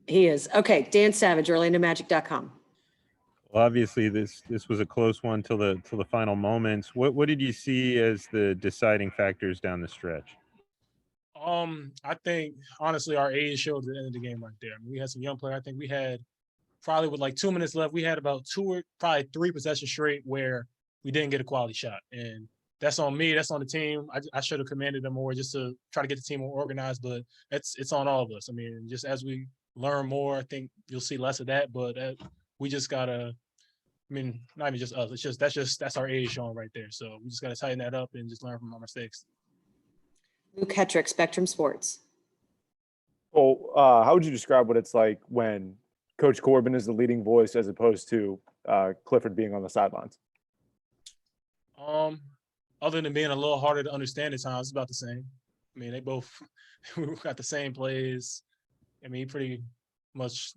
He is. Okay, Dan Savage, OrlandoMagic.com. Well, obviously, this was a close one till the final moments. What did you see as the deciding factors down the stretch? I think honestly our age showed at the end of the game right there. I mean, we had some young players. I think we had probably with like 2 minutes left, we had about probably three possessions straight where we didn't get a quality shot, and that's on me. That's on the team. I should have commanded them more just to try to get the team more organized, but it's on all of us. I mean, just as we learn more, I think you'll see less of that. But we just gotta. I mean, not even just us. That's our age showing right there. So we just gotta tighten that up and just learn from our mistakes. Luke Hetrick, Spectrum Sports. Well, how would you describe what it's like when Coach Corbin is the leading voice as opposed to Clifford being on the sidelines? Other than being a little harder to understand at times, it's about the same. I mean, they both got the same plays. I mean, he pretty much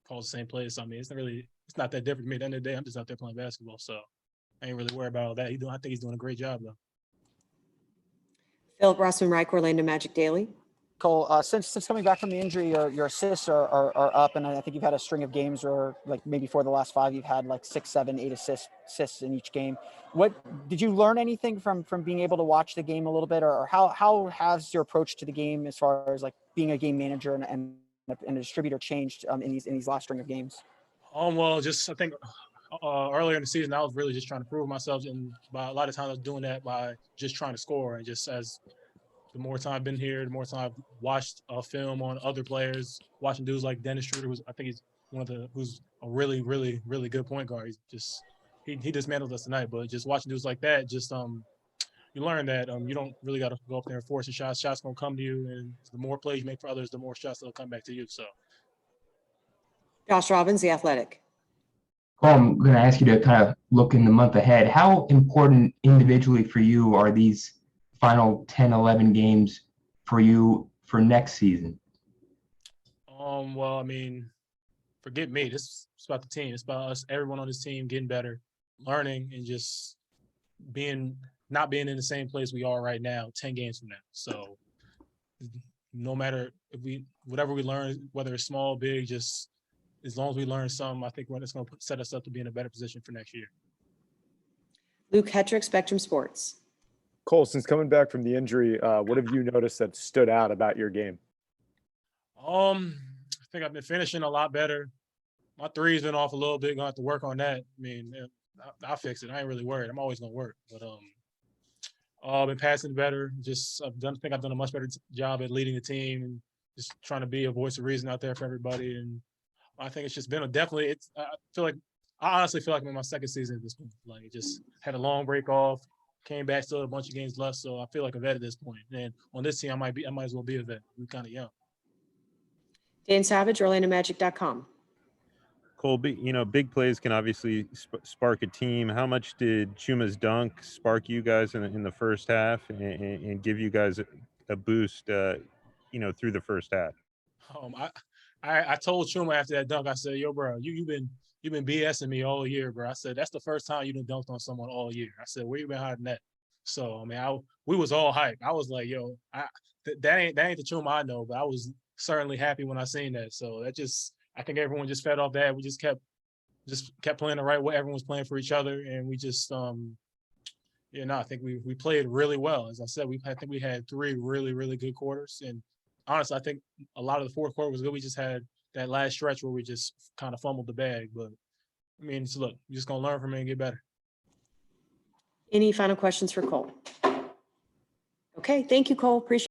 calls the same plays. So, I mean, it's not that different to me. At the end of the day, I'm just out there playing basketball, so I ain't really worried about all that. I think he's doing a great job, though. Philip Rossman-Reich, Orlando Magic Daily. Cole, since coming back from the injury, your assists are up, and I think you've had a string of games where, like, maybe for the last 5, you've had like 6, 7, 8 assists in each game. What did you learn anything from being able to watch the game a little bit, or how has your approach to the game as far as like being a game manager and a distributor changed in these last string of games? Well, just I think earlier in the season, I was really just trying to prove myself, and by a lot of times I was doing that by just trying to score, and just as the more time I've been here, the more time I've watched film on other players, watching dudes like Dennis Schroeder, I think he's who's a really, really, really good point guard. He's just he dismantled us tonight, but just watching dudes like that, just you learn that you don't really got to go up there and force a shot. Shots gonna come to you, and the more plays you make for others, the more shots that'll come back to you. So, Josh Robbins, The Athletic. Cole, I'm going to ask you to kind of look in the month ahead. How important individually for you are these final 10, 11 games for you for next season? Well, I mean, forget me. This is about the team. It's about us, everyone on this team getting better, learning, and just not being in the same place we are right now 10 games from now. So no matter whatever we learn, whether it's small, big, just as long as we learn some, I think it's going to set us up to be in a better position for next year. Luke Hetrick, Spectrum Sports. Cole, since coming back from the injury, what have you noticed that stood out about your game? I think I've been finishing a lot better. My three's been off a little bit. Gonna have to work on that. I mean, I'll fix it. I ain't really worried. I'm always gonna work. But I've been passing better. I think I've done a much better job at leading the team and just trying to be a voice of reason out there for everybody. And I think it's just been I honestly feel like I'm in my second season at this point. Like, it just had a long break off, came back, still had a bunch of games left, so I feel like a vet at this point. And on this team, I might as well be a vet. We're kind of young. Dan Savage, OrlandoMagic.com. Cole, big plays can obviously spark a team. How much did Chuma's dunk spark you guys in the first half and give you guys a boost, through the first half? I told Chuma after that dunk, I said, "Yo, bro, you've been BSing me all year, bro." I said, "That's the first time you done dunked on someone all year." I said, "Where you been hiding that?" So, I mean, we was all hyped. I was like, "Yo, that ain't the Chuma I know," but I was certainly happy when I seen that. So I think everyone just fed off that. We just kept playing the right way. Everyone was playing for each other, and we just I think we played really well. As I said, I think we had 3 really, really good quarters, and honestly, I think a lot of the fourth quarter was good. We just had that last stretch where we just kind of fumbled the bag. But, I mean, look, we're just going to learn from it and get better. Any final questions for Cole? Okay, thank you, Cole. Appreciate it.